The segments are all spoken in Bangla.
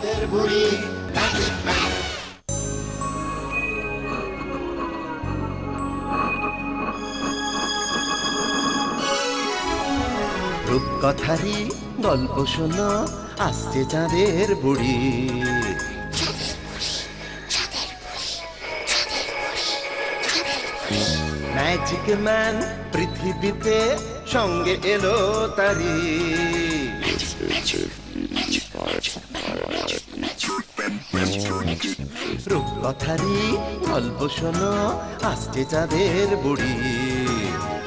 চাঁদের বুড়ি ম্যাজিক ম্যান। রূপকথারই গল্প শোনো, আসছে চাঁদের বুড়ি। ম্যাজিক ম্যান পৃথিবীতে সঙ্গে এলো তারি। রূপকথারই গল্প শোনো, আসছে চাঁদের বুড়ি।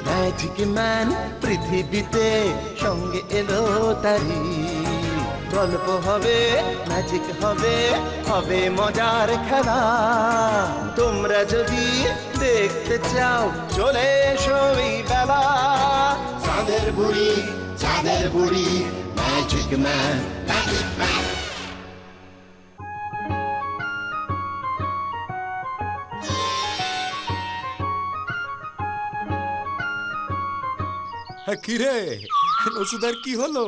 ম্যাজিক ম্যান পৃথিবীতে সঙ্গে এলো তারি। গল্প হবে, ম্যাজিক হবে, হবে মজার খেলা। তোমরা যদি দেখতে চাও চলে এসো এই বেলা। চাঁদের বুড়ি, চাঁদের বুড়ি, ম্যাজিক ম্যান, ম্যাজিক ম্যান। কিরে ওষুধের কি হলো,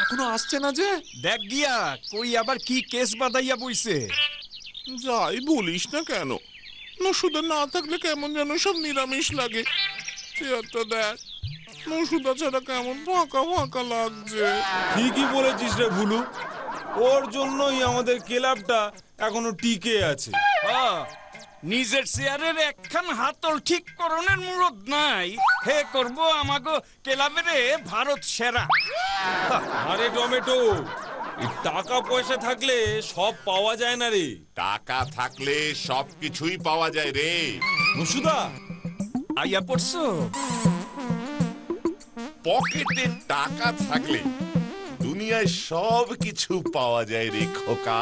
এখনো আসছে না যে? দেখ গিয়া কই আবার কি কেস বাঁধাইয়া বইছে। যাই বলিস না কেন, নসুদা না থাকলে কেমন যেন সব নিরামিষ লাগে। চেয়ারটা দেখ, নসুদা ছাড়া কেমন ফাঁকা ফাঁকা লাগছে। ঠিকই বলেছিস রে ভুলু, ওর জন্যই আমাদের ক্লাবটা এখনো টিকে আছে। নিজের চেয়ারের একখান হাতল ঠিক করণের মুরদ নাই, হে করব আমাগো ক্লাবের ভারত সেরা। আরে টমেটো, এই টাকা পয়সা থাকলে সব পাওয়া যায় না রে। টাকা থাকলে সবকিছুই পাওয়া যায় রে। মুসুদা আইয়া পড়ছো? পকেটে টাকা থাকলে দুনিয়ায় সব কিছু পাওয়া যায় রে খোকা।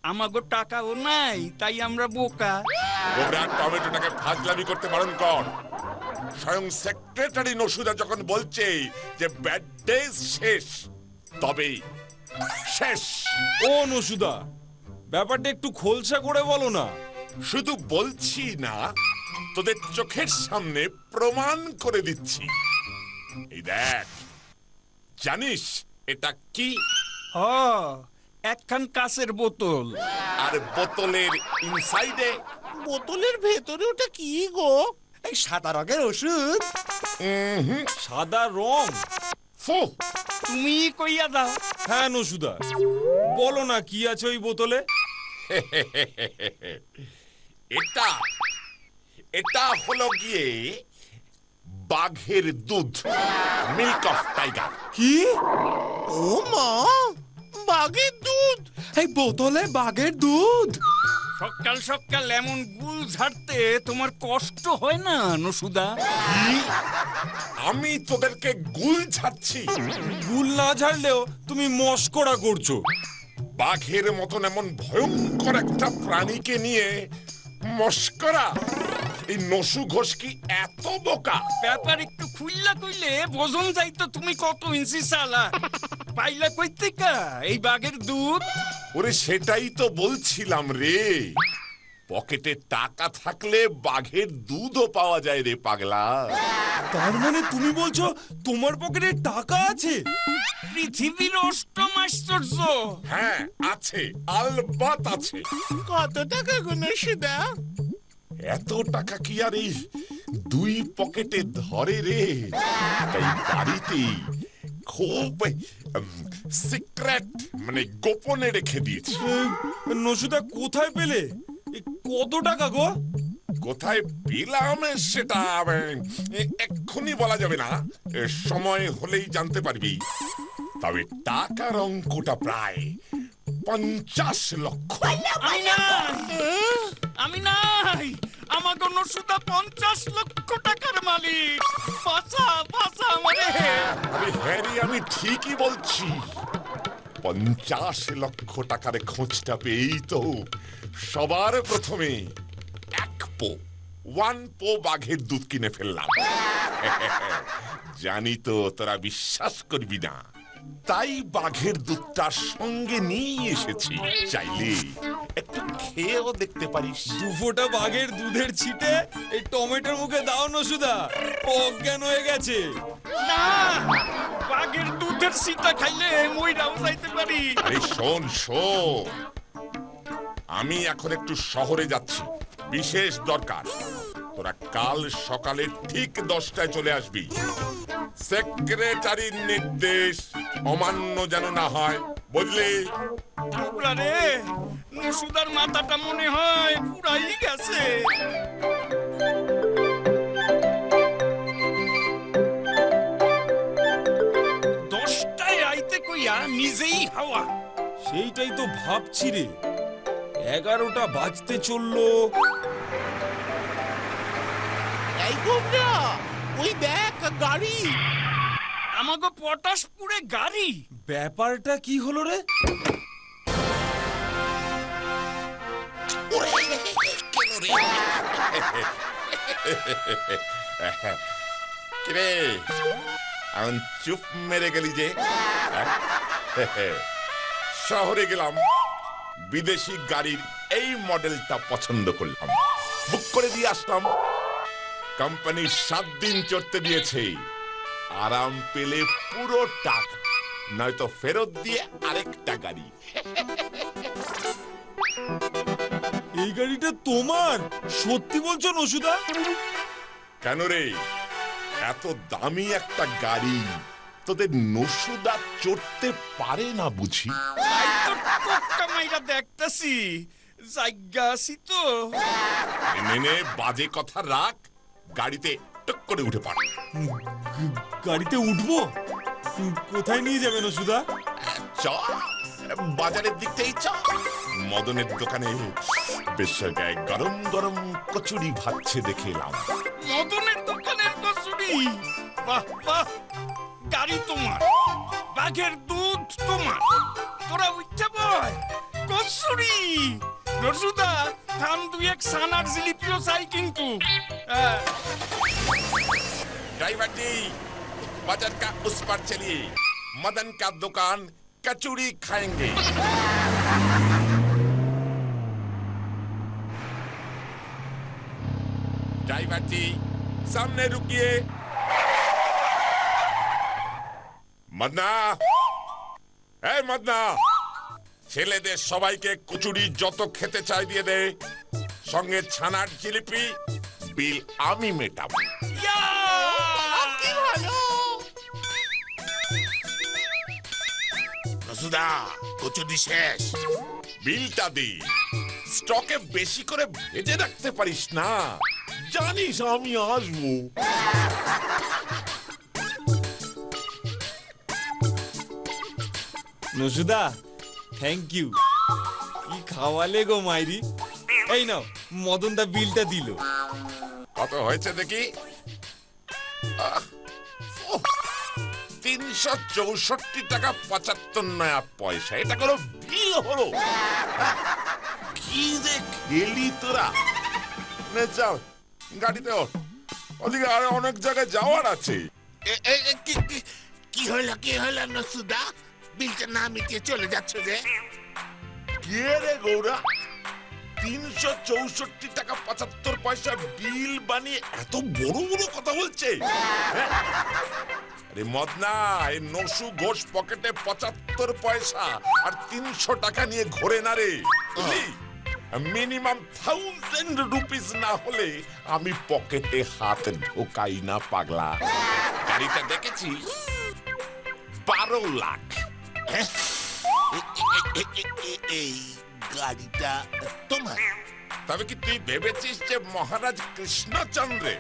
আমাগো টাকাও নাই, তাই আমরা বোকা। ওরা টমেটোটাকে ফাজলামি করতে বারণ কর। স্বয়ং সেক্রেটারি নসুদা যখন বলছে যে ব্যাড ডেজ শেষ, তবেই শেষ। ও নসুদা, ব্যাপারটা একটু খোলসা করে বলো না। শুধু বলছি না, তোদের চোখের সামনে প্রমাণ করে দিচ্ছি। এই দেখ, জানিস এটা কি? একখান কাঁচের বোতল। আর বোতলের ইনসাইডে? বোতলের ভেতরে ওটা কি গো? এই সাদা রঙের ওষুধ। সাদা রং? ফু, তুমি কইয়া দাও। হ্যাঁ নসুদা, বলো না কি আছে ওই বোতলে। এটা এটা হলো গিয়ে বাঘের দুধ, মিল্ক অফ টাইগার। কি? ও মা, বাঘের দুধ! এই বোতলে বাঘের দুধ? সকাল সকাল এমন গুল ঝাড়তে তোমার কষ্ট হয় না নসুদা? আমি তোদেরকে গুল ছাড়ছি? গুল না ঝাড়লেও তুমি মস্করা করছো। বাঘের মতন এমন ভয়ঙ্কর একটা প্রাণীকে নিয়ে মস্করা? এই নসু ঘোষ কি এত বোকা? ব্যাপার একটু খুললা কইলে বোঝন যাইতো তুমি কত ইঞ্চি চালা। পাইলা কই থেকে এই বাঘের দুধ? ওরে সেটাই তো বলছিলাম রে, পকেটে টাকা থাকলে বাঘের দুধও পাওয়া যায় রে পাগলা। তার মানে তুমি বলছো তোমার পকেটে টাকা আছে? পৃথিবীর অষ্টম আশ্চর্য। হ্যাঁ আছে, আলবাত আছে। কত টাকা গো নসুদা? এত টাকা কি আর এই দুই পকেটে ধরে রে? তাই বাড়িতেই খুব সিক্রেট, মানে গোপনে রেখে দিয়েছি। নসুদা কোথায় পেলে? কত টাকা গো? কোথায় পেলাম সেটা এক্ষুনি বলা যাবে না, সময় হলেই জানতে পারবি। তবে টাকার অঙ্কটা প্রায় 50 লক্ষ। আমি নাই, আমি নাই। আমাকে নসুদা 50 লক্ষ টাকার মালিক। বাঁচা বাঁচা আমারে। আরে হ্যাঁ রে, আমি ঠিকই বলছি। 50 লক্ষ টাকার খোঁজটা পেয়েই তো সবার প্রথমে 1 পো বাঘের দুধ কিনে ফেললাম। জানি তো তোরা বিশ্বাস করবি না, তাই বাঘের দুধটা সঙ্গে নিয়ে এসেছি। চাইলে একটু খেয়েও দেখতে পারিস। 2 ফোঁটা বাঘের দুধের ছিটে এই টমেটোর মুখে দাও নসুদা, ও অজ্ঞান হয়ে গেছে। না, বাঘের দুধের সিটা খাইলে মইরাও যাইতে পারি। আরে শোন শোন, আমি এখন একটু শহরে যাচ্ছি, বিশেষ দরকার। তোরা কাল সকালে ঠিক 10টায় চলে আসবি। সেক্রেটারির নির্দেশ অমান্য যেন না হয়, বুঝলি? গোবরা রে, নসুদার মাথাটা মনে হয় পুরাই গেছে। দশটায় আইতে কইয়া নিজেই হাওয়া। সেইটাই তো ভাবছি রে, 11টা বাজতে চললো। এই গোবরা, ওই দেখ গাড়ি। আমাকে পটাশপুরে গাড়ি। ব্যাপারটা কি হলো রে? কিরে এখন চুপ মেরে গেলি যে? শহরে গেলাম, বিদেশি গাড়ির এই মডেলটা পছন্দ করলাম, বুক করে দিয়ে আসলাম। কোম্পানি 7 দিন চড়তে দিয়েছে, আরাম পেলে পুরো টাকা, নয়তো ফেরত দিয়ে আরেকটা গাড়ি। এই গাড়িটা তোমার? সত্যি বলছো নসুদা? কেন রে, এত দামি একটা গাড়ি তোদের নসুদা চড়তে পারে না বুঝি? তাই তো টক্কা মাইরা দেখতাছি, জায়গা আছি তো। নে বাজে কথা রাখ, গাড়িতে টক করে উঠে পড়। গাড়িতে উঠবো? কোথায় নিয়ে যাবে নসুদা? চ, বাজারের দিকটাই চ। মদনের দোকানে বেশ গায়ে গরম গরম কচুরি ভাজছে দেখে এলাম। মদনের দোকানের কচুরি? বাহ বাহ, গাড়ি তোমার, বাঘের দুধ তোমার, তোরা উঠতে বয় কচুরি। নসুদা, থাম 2-1 সানার জিলিপিও চাই কিন্তু। ड्राइवर जी, बाजार का उस पर चलिए, मदन का दुकान कचौड़ी खाएंगे। ड्राइवर जी, सामने रुकिए। मदना, ए मदना, ছেলেদের সবাইকে কচুরি যত খেতে চাই দিয়ে দে, সঙ্গে ছানার জিলিপি, বিল আমি মেটাবো। ইয়া! কি ভালো। নসুদা, কচুরি শেষ। বিলটা দি, স্টকে বেশি করে ভেজে রাখতে পারিস না, জানিস আমি আসবো। নসুদা, থ্যাংক ইউ। কি খাওয়ালে গো মাইরি। এই নাও, মদন দা বিলটা দিল। কত হয়েছে দেখি? 364 টাকা 75 নয়া পয়সা। এটা কোনো বিল হলো? কি যে খেলি তোরা। নে চল, গাড়িতে ওঠ, ওদিকে আরো অনেক জায়গায় যাওয়ার আছে। কি হলো নসুদা? বিলটা না মিটিয়ে চলে যাচ্ছ যে? কে রে গৌরা, 364 টাকা 75 পয়সা বিল বানিয়ে এত বড় বড় কথা বলছে? হ্যাঁ? আরে মদনা, এই নসু ঘোষ পকেটে 75 পয়সা আর 300 টাকা নিয়ে ঘোরে না রে, বুঝলি? মিনিমাম 1000 রুপিস না হলে আমি পকেটে হাত ঢোকাই না পাগলা। গাড়িটা দেখেছি 12 লাখ। এই গাড়িটা তোমার? তবে কি তুই ভেবেছিস যে মহারাজ কৃষ্ণচন্দ্রে?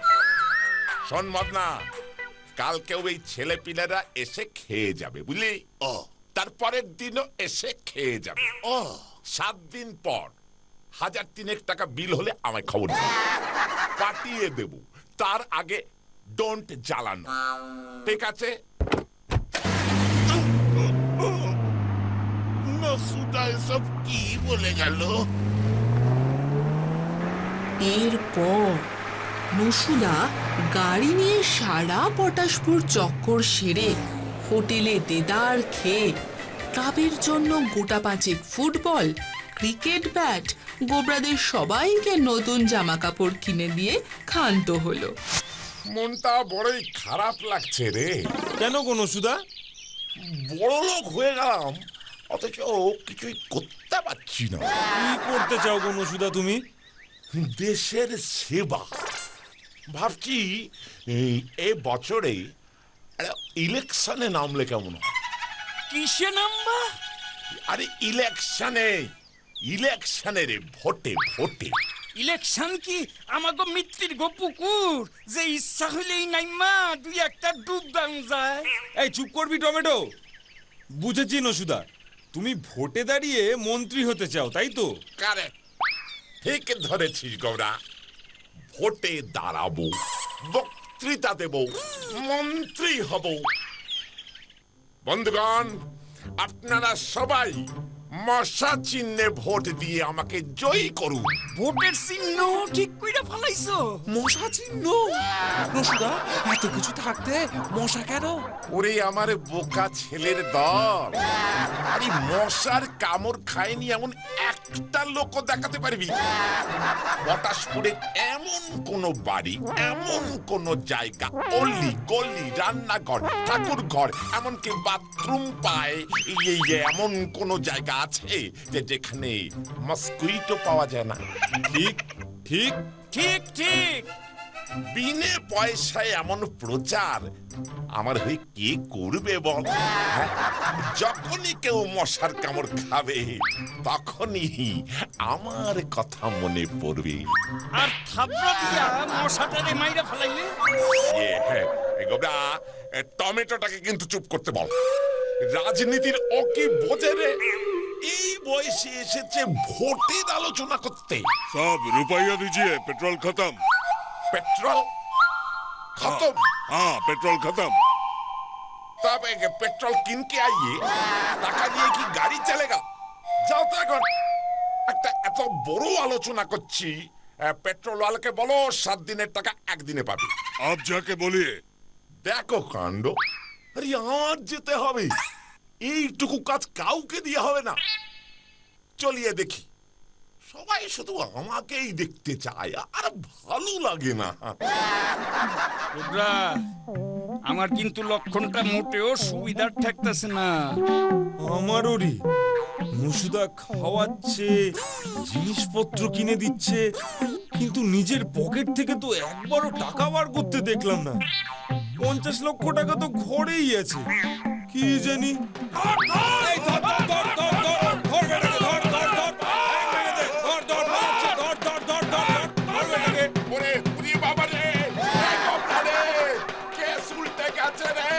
শোন মদনা, কালকেও এই ছেলে পিলেরা এসে খেয়ে যাবে, বুঝলি? ও, তারপরের দিনও এসে খেয়ে যাবে। ও, 7 দিন পর 1003 টাকা বিল হলে আমায় খবর দিবি, পাঠিয়ে দেব। তার আগে ডোন্ট জ্বালানো, ঠিক আছে? নসুদা এসব কি বলে গেল? এরপর নসুদা গাড়ি নিয়ে সারা পটাশপুর চক্কর সেরে হোটেলে দেদার খেয়ে ক্লাবের জন্য গোটা 5 ফুটবল, ক্রিকেট ব্যাট, গোবরাদের সবাইকে নতুন জামা কাপড় কিনে দিয়ে ক্ষান্ত হলো। মনটা বড়ই খারাপ লাগছে রে। কেন গো নসুদা? বড় লোক হয়ে গেলাম, অথচ কিছুই করতে পারছি না। কি করতে চাও গো নসুদা তুমি? দেশের সেবা ভাবছি। এই বছরে ইলেকশনে নামলে কেমন হয়? কিসে নাম্বা? আরে ইলেকশনে রে, ভোটে ভোটে। ইলেকশন কি আমাগো মিত্তির গো পুকুর যে ইচ্ছা হইলেই নাইমা দুই একটা ডুব দাম যায়? এই চুপ করবি টমেটো। বুঝেছি নসুদা, তুমি ভোটে দাঁড়িয়ে মন্ত্রী হতে চাও, তাই তো? কারেক্ট, ঠিক ধরেছিস গৌরা। ভোটে দাঁড়াবো, বক্তৃতা দেব, মন্ত্রী হব। বন্ধুগণ, আপনারা সবাই মশা চিহ্নে ভোট দিয়ে আমাকে জয়ী করুন। ভোটের চিহ্ন ঠিক কইরা ফলাইছো? মশা চিহ্ন? রসুদা, এত কিছু থাকতে মশা কেন? ওরে আমার বোকা ছেলের দল, আরে মশার কামড় খায়নি এমন একটা লোকও দেখাতে পারবি? পটাশপুরের এমন কোন বাড়ি, এমন কোন জায়গা, অলি গলি, রান্নাঘর, ঠাকুর ঘর, এমনকি বাথরুম পায়, এই এমন কোন জায়গা আছে যেখানে মস্কুইটো পাওয়া যায় না? ঠিক ঠিক ঠিক ঠিক। বিনে পয়সায় এমন প্রচার আমার হয়ে কে করবে বল? হ্যাঁ? যখনই কেউ মশার কামড় খাবে তখনই আমার কথা মনে পড়বে। আর থাবড়া দিয়া মশাটারে মাইরা ফলাইলে? গোবরা, টমেটোটাকে কিন্তু চুপ করতে বল। রাজনীতির ও কি বোঝে রে? এই বয়সে এসেছে ভোটের আলোচনা করতে। साहब रुपया दीजिए, पेट्रोल खत्म। পেট্রোল খতম? हाँ पेट्रोल खत्म। তবে পেট্রোল কিনকে আইয়ে টাকা দিয়ে কি গাড়ি চলেগা? যাও তো এখন। একটা এত বড় আলোচনা করছি, পেট্রোল ওয়ালাকে বলো 7 দিনের টাকা 1 দিনে পাবে। आप जाके बोलिए। দেখো কাণ্ড, আরে আমার যেতে হবে। এইটুকু কাজ কাউকে দিয়ে হবে না। চলিয়ে দেখি। সবাই শুধু আমাকেই দেখতে চায়, আর ভালো লাগে না। রুদ্রা, আমার কিন্তু লক্ষণটা মোটেও সুবিধার ঠেকতেছে না। আমারও রে। নসুদা খাওয়াচ্ছে, জিনিসপত্র কিনে দিচ্ছে, কিন্তু নিজের পকেট থেকে তো একবারও টাকা বার করতে দেখলাম না। 50 লক্ষ টাকা তো ঘরেই আছে। কি জানি। এই ধর, ধর, ধর, ধর, ধর, ধর বেটাকে, ধর, ধর, ধর। এই মেরে দে, ধর, ধর, মারছে, ধর, ধর, ধর, ধর, ধর, ধর বেটাকে। ওরে পুরি বাবা রে, এই গোবরা রে, কেস উল্টে গেছে রে।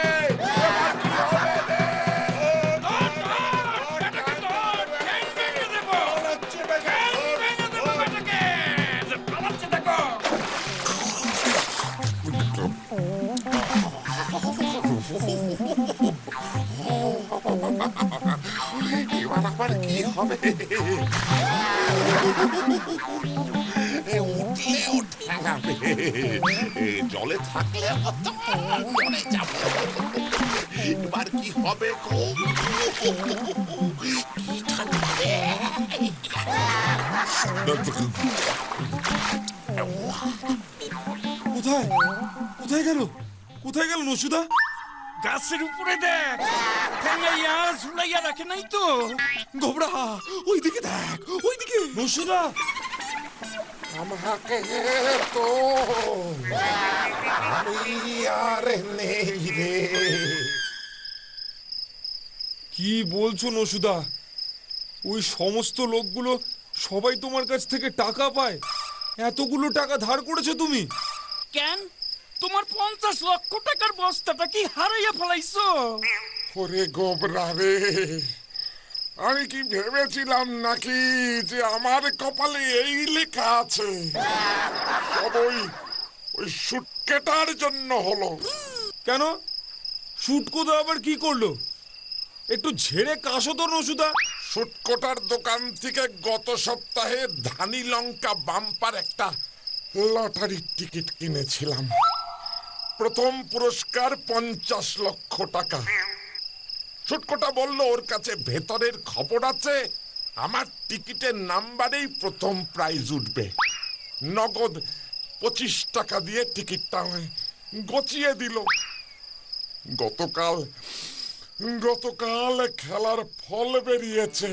এবার কি হবে রে? এবার আবার কি হবে? উঠলেও ঠেঙাবে, জলে থাকলে হতো, মরে যাবো। এবার কি হবে গো? কি ঠান্ডা রে। কোথায় কোথায় গেল? কোথায় গেল নসুদা? গাছের উপরে দেখ, ঠেঙ্গাইয়া ঝুলাইয়া রাখে নাই তো? গোবরা, ওইদিকে দেখ, ওইদিকে। নসুদা, আমাকে তো আমি আর নেই রে। কি বলছো নসুদা? ওই সমস্ত লোকগুলো সবাই তোমার কাছ থেকে টাকা পায়? এতগুলো টাকা ধার করেছো তুমি? কেন, তোমার 50 লক্ষ টাকার বস্তাটা কি হারাইয়া ফেলাইছো? ওরে গোবরা রে, আমি কি ভেবেছিলাম নাকি যে আমার কপালে এই লেখা আছে? সব ওই সুটকেটার জন্য হলো। কেন? শুটকোদা আবার কি করলো? একটু ঝেড়ে কাশো তো নসুদা। সুটকোটার দোকান থেকে গত সপ্তাহে ধানি লঙ্কা বাম্পার একটা লটারির টিকিট কিনেছিলাম। প্রথম পুরস্কার 50 লক্ষ টাকা। সুটকোটা বলল ওর কাছে ভেতরের খবর আছে, আমার টিকিটের নাম্বারেই প্রথম প্রাইজ উঠবে। নগদ 25 টাকা দিয়ে টিকিটটা গচিয়ে দিল। গতকাল গতকাল খেলার ফল বেরিয়েছে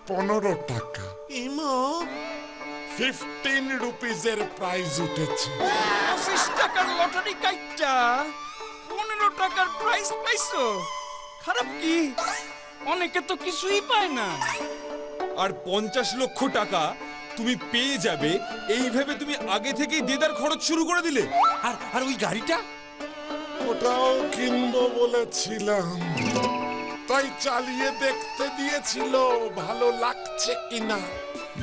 15 টাকা। ইমো 15 রুপিজের প্রাইজ উঠেছে। 25 টাকার লটারি কাইটটা 15 টাকার প্রাইস পাইছো। খারাপ কি? অনেকে তো কিছুই পায় না। আর 50 লক্ষ টাকা তুমি পেয়ে যাবে এই ভেবে তুমি আগে থেকেই দেদার খরচ শুরু করে দিলে। আর ওই গাড়িটা? ওটাও কিনবো বলেছিলাম, তাই চালিয়ে দেখতে দিয়েছিল ভালো লাগছে কিনা।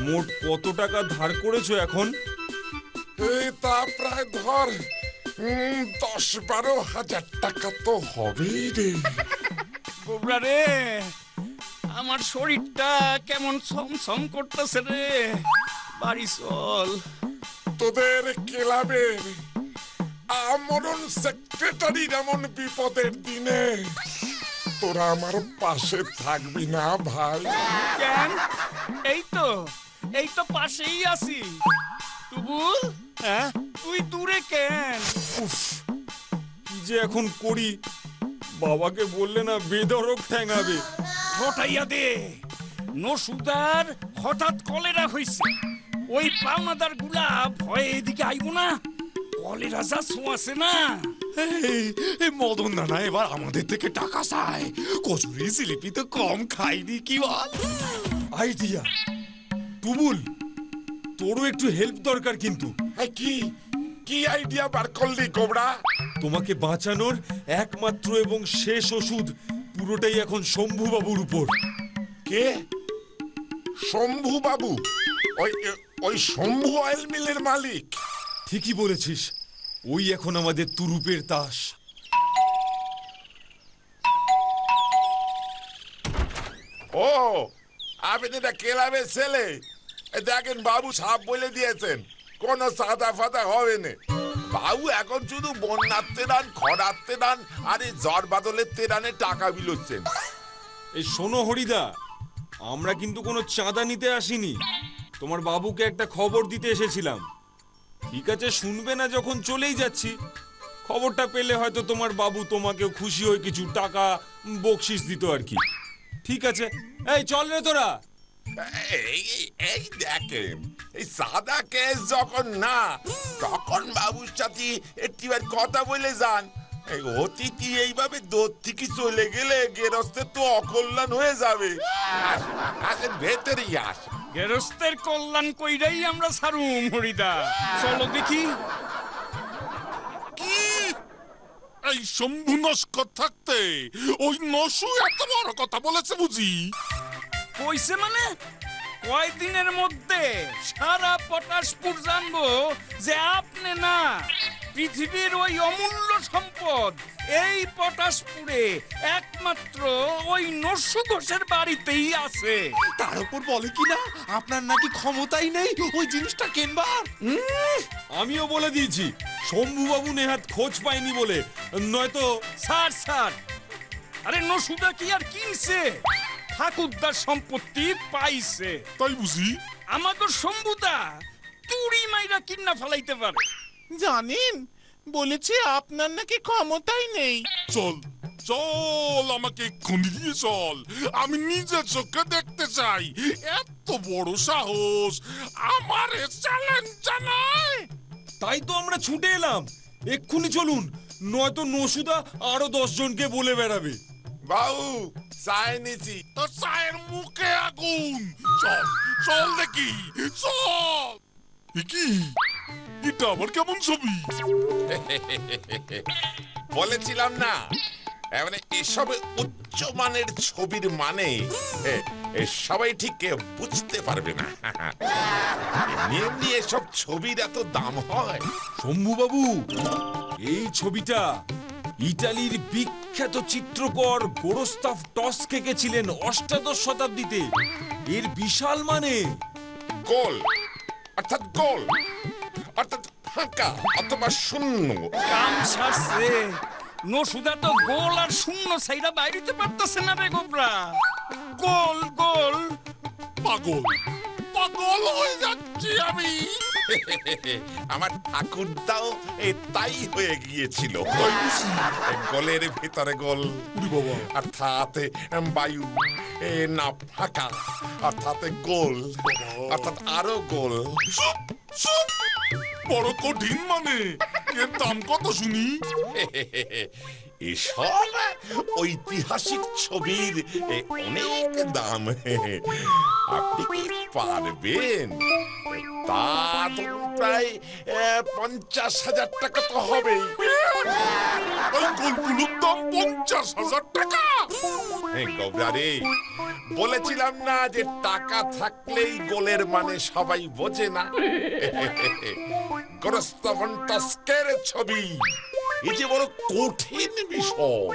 মোট কত টাকা ধার করেছো এখন? এই তা প্রায় ধর 10-12 হাজার টাকা তো হবেই রে। গোবরা রে, আমার শরীরটা কেমন ছমছম করতেছে রে। বাড়ি চল। তোদের ক্লাবের আমরণ সেক্রেটারির এমন বিপদের দিনে তোরা আমার পাশে থাকবি না ভাই? কেন? এই তো পাশেই আছি। টুবুল, হ্যাঁ তুই দূরে কেন? কি যে এখন করি, বাবাকে বললে না বেধড়ক ঠ্যাঙাবে। ঘটাইয়া দে। নসুদার হঠাৎ কলেরা হইছে। ওই পাওনাদার গুলা ভয়ে এদিকে আইব না। কলেরা যা ছোঁয়াছে না। এই মদন দানা এবার আমাদের থেকে টাকা চায়। কচুরি জিলিপি তো কম খাইনি কি বল? আইডিয়া। টুবুল, তোরও একটু হেল্প দরকার কিন্তু। এই কি আইডিয়া বার করলি গোবরা? তোমাকে বাঁচানোর একমাত্র এবং শেষ ওষুধ পুরোটাই এখন শম্ভু বাবুর উপর। কে? শম্ভু বাবু? ওই শম্ভু অয়েল মিলের মালিক? ঠিকই বলেছিস, ওই এখন আমাদের তুরুপের তাস। ও, আপনি এটা ক্লাবের ছেলে? দেখেন বাবু সাপ বলে দিয়েছেন কোন সাদা ফাদা হবে না। বাবু এখন শুধু বন্যার তেরান, খরার তেরান আর এই জ্বর বাদলের তেরানে টাকা বিলোচ্ছেন। এই শোনো হরিদা, আমরা কিন্তু কোনো চাঁদা নিতে আসিনি, তোমার বাবুকে একটা খবর দিতে এসেছিলাম। ঠিক আছে, শুনবে না যখন চলেই যাচ্ছি। খবরটা পেলে হয়তো তোমার বাবু তোমাকেও খুশি হয়ে কিছু টাকা বকশিস দিত আর কি। ঠিক আছে, এই চল রে তোরা। এই দেখেন, এই সাদা কেস যখন না, তখন বাবুর সাথে একটিবার কথা বলে যান। এই অতিথি এইভাবে দূর থেকে চলে গেলে গেরস্তের তো অকল্যাণ হয়ে যাবে। আসেন ভেতরেই আস। গেরস্তের কল্যাণ কইরাই আমরা ছাড়ুম হরিদা। চলো দেখি। কি এই শম্ভু নস্কর থাকতে ওই নসু এত বড় কথা বলেছে বুঝি? কইছে মানে? কয়দিনের মধ্যে সারা পটাশপুর জানবো যে আপনি না, পৃথিবীর ওই অমূল্য সম্পদ এই পটাশপুরে একমাত্র ওই নসু ঘোষের বাড়িতেই আছে। তার উপর বলে কি না আপনার নাকি ক্ষমতাই নেই ওই জিনিসটা কেনবার। আমিও বলে দিয়েছি শম্ভু বাবু নেহাত খোঁজ পায়নি বলে, নয়তো। স্যার, আরে নসুদা কি আর কিনছে? ঠাকুরদার সম্পত্তি পাইছে। তাই বুঝি? আমাদের শম্ভুদা তুড়ি মাইরা কিন্না ফেলাইতে পারে। জানেন, বলেছে আপনার নাকি ক্ষমতাই নেই। চল চল, আমাকে এক্ষুনি নিয়ে চল, আমি নিজের চোখে দেখতে চাই। এত বড় সাহস আমার চ্যালেঞ্জ জানায়। তাই তো আমরা ছুটে এলাম। এক্ষুনি চলুন, নয়তো নসুদা আরো 10 জনকে বলে বেড়াবে। বাবু চায় নিছি। তোর চায়ের মুখে আগুন। চল চল দেখি, চল। এ কি? এটা আবার কেমন ছবি? বলেছিলাম না, মানে এসব উচ্চ মানের ছবির মানে সবাই ঠিক বুঝতে পারবে না। এমনি এসব ছবির এত দাম হয়? শম্ভু বাবু, এই ছবিটা ইতালির বিখ্যাত চিত্রকর গোরস্তাভ টস্ক এঁকেছিলেন 8শ শতাব্দীতে। এর বিশাল মানে। গোল অর্থাৎ ফাঁকা অথবা শূন্য। কাম সারছে। নসুদা তো গোল আর শূন্য সাইরা বাইরেতে পারতেছে না রে গোবরা। গোল পাগল হয়ে যাচ্ছি আমি। আমার ঠাকুরদাও তাই হয়ে গিয়েছিল গোলের ভিতরে গোল অর্থাৎ বায়ু না ফাঁকা অর্থাৎ গোল অর্থাৎ আরো গোল। বড় কঠিন মানে, এর দাম কত শুনি? এসব ঐতিহাসিক ছবির অনেক দাম। আপনি কি পারবেন? তা ধরুন প্রায় 50,000 টাকা তো হবেই। ওই গোলগুলোর দাম 50,000 টাকা? গবরারে, বলেছিলাম না যে টাকা থাকলেই গোলের মানে সবাই বোঝে না। গোরস্তাভন্টাস্কের ছবি, এই যে বড় কঠিন বিষয়।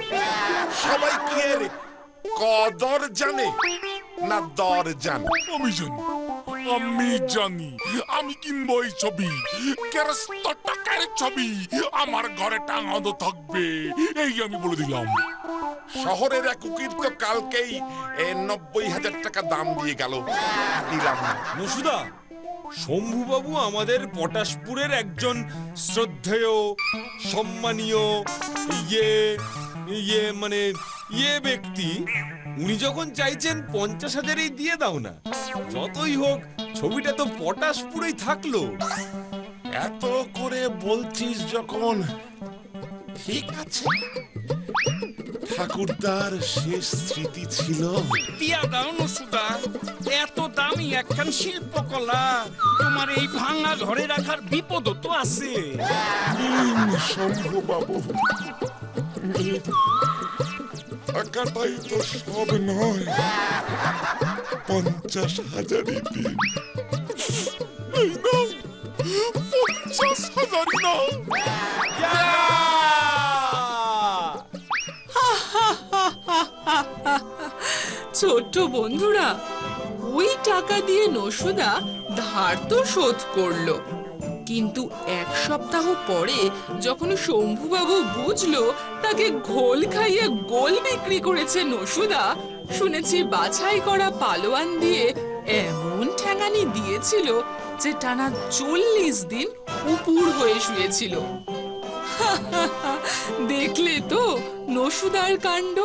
সবাই কি এর কদর জানে না দর জানে? আমি জানি, আমি কিনবো এই ছবি। কেরস্ত টাকার ছবি আমার ঘরে টাঙানো থাকবে, এই আমি বলে দিলাম। শহরের এক উকিল তো কালকেই 90,000 টাকা দাম দিয়ে গেল, দিলাম না। নসুদা, শম্ভুবাবু আমাদের পটাশপুরের একজন শ্রদ্ধেয় সম্মানীয় ব্যক্তি। উনি যখন চাইছেন 50,000-এই দিয়ে দাও না, যতই হোক ছবিটা তো পটাশপুরেই থাকলো। এত করে বলছিস যখন, ঠিক আছে। ঠাকুরদার শেষ স্মৃতি ছিল। দিয়া দাও নসুদা, এত দামি একখান শিল্পকলা তোমার এই ভাঙা ঘরে রাখার বিপদও তো আছে। শম্ভু বাবু, টাকাটাই তো সব নয়, 50,000-ই দিন। এই নাও, 50,000-ই নাও। ছোট্ট বন্ধুরা, ওই টাকা দিয়ে নসুদা ধার তো শোধ করলো, কিন্তু 1 সপ্তাহ পরে যখন শম্ভুবাবু বুঝলো তাকে ঘোল খাইয়ে গোল বিক্রি করেছে নসুদা, শুনেছি বাছাই করা পালোয়ান দিয়ে এমন ঠ্যাঙানি দিয়েছিল যে টানা 40 দিন উপুর হয়ে শুয়েছিল। দেখলে তো নসুদার কাণ্ড।